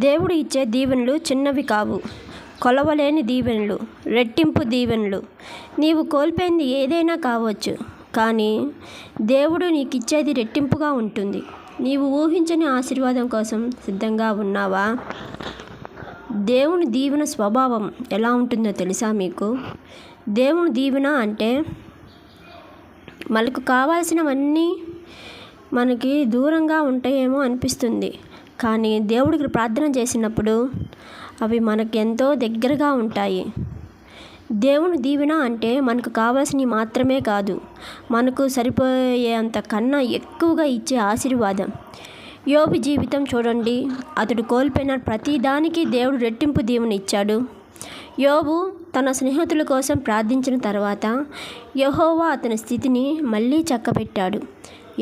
దేవుడు ఇచ్చే దీవెనలు చిన్నవి కావు, కొలవలేని దీవెనలు, రెట్టింపు దీవెనలు. నీవు కోల్పోయింది ఏదైనా కావచ్చు, కానీ దేవుడు నీకు ఇచ్చేది రెట్టింపుగా ఉంటుంది. నీవు ఊహించని ఆశీర్వాదం కోసం సిద్ధంగా ఉన్నావా? దేవుని దీవెన స్వభావం ఎలా ఉంటుందో తెలుసా మీకు? దేవుని దీవెన అంటే మనకు కావాల్సినవన్నీ మనకి దూరంగా ఉంటాయేమో అనిపిస్తుంది, కానీ దేవుడికి ప్రార్థన చేసినప్పుడు అవి మనకు ఎంతో దగ్గరగా ఉంటాయి. దేవుని దీవెన అంటే మనకు కావాల్సినవి మాత్రమే కాదు, మనకు సరిపోయేంత కన్నా ఎక్కువగా ఇచ్చే ఆశీర్వాదం. యోబు జీవితం చూడండి. అతడు కోల్పోయిన ప్రతిదానికి దేవుడు రెట్టింపు దీవెన ఇచ్చాడు. యోబు తన స్నేహితుల కోసం ప్రార్థించిన తర్వాత యెహోవా అతని స్థితిని మళ్ళీ చక్కబెట్టాడు.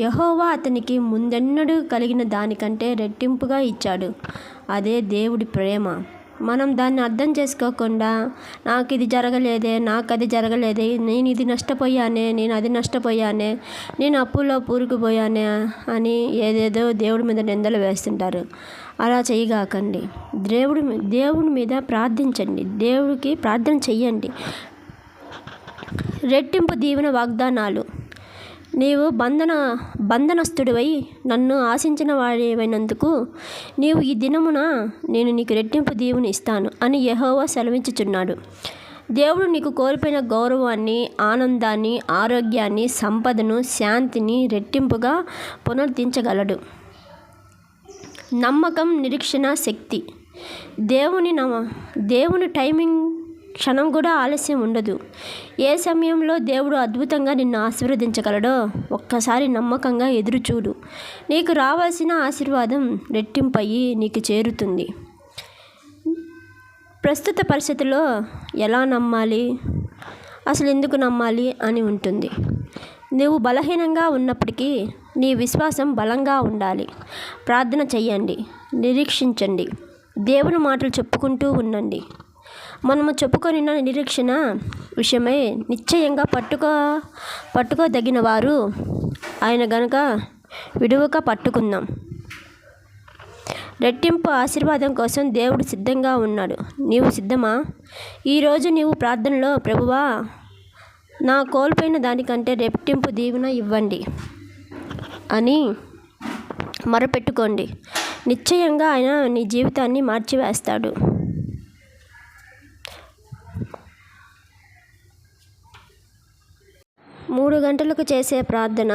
యెహోవా అతనికి ముందెన్నడూ కలిగిన దానికంటే రెట్టింపుగా ఇచ్చాడు. అదే దేవుడి ప్రేమ. మనం దాన్ని అర్థం చేసుకోకుండా నాకు ఇది జరగలేదే, నాకు అది జరగలేదే, నేను ఇది నష్టపోయానే, నేను అది నష్టపోయానే, నేను అప్పుల్లో పూరుకుపోయానే అని ఏదేదో దేవుడి మీద నిందలు వేస్తుంటారు. అలా చేయగాకండి. దేవుడి మీద ప్రార్థించండి, దేవుడికి ప్రార్థన చెయ్యండి. రెట్టింపు దీవెన వాగ్దానాలు. నీవు బంధనస్తుడివై నన్ను ఆశించిన వాడివైనందుకు నీవు ఈ దినమున నేను నీకు రెట్టింపు దీవెన ఇస్తాను అని యెహోవా సెలవించుచున్నాడు. దేవుడు నీకు కోల్పోయిన గౌరవాన్ని, ఆనందాన్ని, ఆరోగ్యాన్ని, సంపదను, శాంతిని రెట్టింపుగా పునరుద్ధరించగలడు. నమ్మకం, నిరీక్షణ, శక్తి. దేవుని టైమింగ్ క్షణం కూడా ఆలస్యం ఉండదు. ఏ సమయంలో దేవుడు అద్భుతంగా నిన్ను ఆశీర్వదించగలడో ఒక్కసారి నమ్మకంగా ఎదురుచూడు. నీకు రావాల్సిన ఆశీర్వాదం రెట్టింపయ్యి నీకు చేరుతుంది. ప్రస్తుత పరిస్థితుల్లో ఎలా నమ్మాలి, అసలు ఎందుకు నమ్మాలి అని ఉంటుంది. నువ్వు బలహీనంగా ఉన్నప్పటికీ నీ విశ్వాసం బలంగా ఉండాలి. ప్రార్థన చెయ్యండి, నిరీక్షించండి, దేవుని మాటలు చెప్పుకుంటూ ఉండండి. మనము చెప్పుకొని నిరీక్షణ విషయమై నిశ్చయంగా పట్టుకోదగిన వారు ఆయన గనుక విడువక పట్టుకుందాం. రెట్టింపు ఆశీర్వాదం కోసం దేవుడు సిద్ధంగా ఉన్నాడు. నీవు సిద్ధమా? ఈరోజు నీవు ప్రార్థనలో ప్రభువా, నా కోల్పోయిన దానికంటే రెట్టింపు దీవెన ఇవ్వండి అని మొరపెట్టుకోండి. నిశ్చయంగా ఆయన నీ జీవితాన్ని మార్చివేస్తాడు. 3 గంటలకు చేసే ప్రార్థన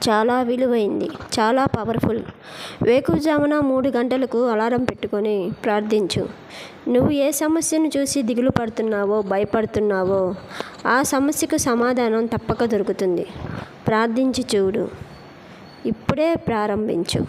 చాలా విలువైంది, చాలా పవర్ఫుల్. వేకువజామున 3 గంటలకు అలారం పెట్టుకొని ప్రార్థించు. నువ్వు ఏ సమస్యను చూసి దిగులు పడుతున్నావో, భయపడుతున్నావో ఆ సమస్యకు సమాధానం తప్పక దొరుకుతుంది. ప్రార్థించి చూడు. ఇప్పుడే ప్రారంభించు.